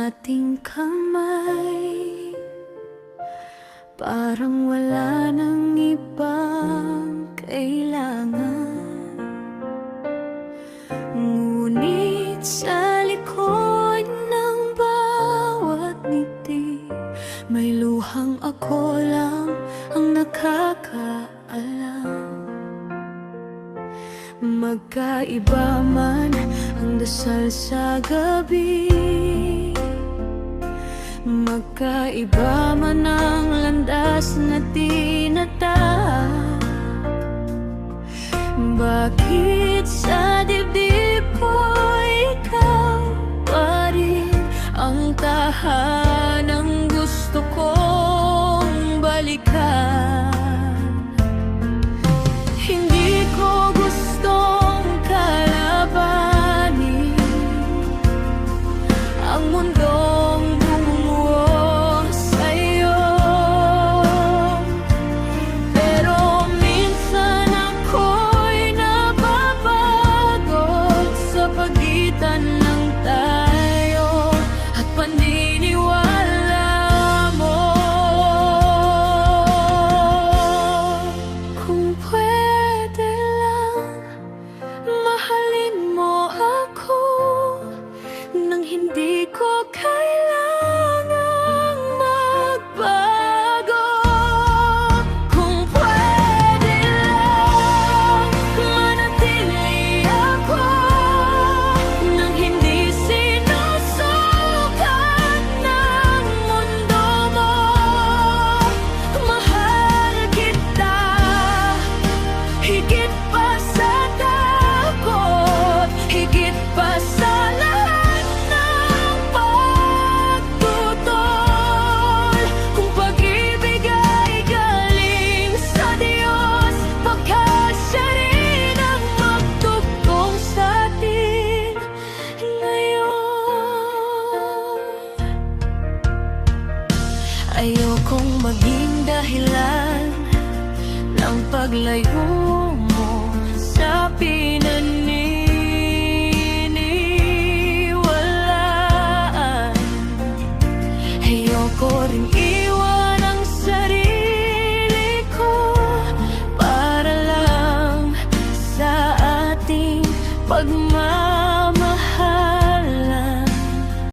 ating kamay. Parang wala nang ibang kailangan. Ngunit sa likod ng bawat ngiti, may luhang ako lang ang nakakaalam. Magkaiba man ang dasal sa gabi, magkaiba man ang landas na tinatahak. Bakit sa dibdib ko ikaw pa rin ang tahanang gusto kong balikan? Hindi ko gustong kalabanin ang mundong bumuo sa'yo, pero minsan ako'y napapagod sa pagitan ng tayo at paniniwala mo. Kung pwede lang, mahalin mo ako nang hindi ko kailangang magbago. Kung pwede lang, manatili ako nang hindi sinusukat ng mundo mo. Mahal kita higit pa sa takot, higit pa sa lahat ng pagtutol. Kung pag-ibig ay galing sa Diyos, baka siya rin ang magtugtong sa atin ngayon. Ayokong maging dahilan ng paglayo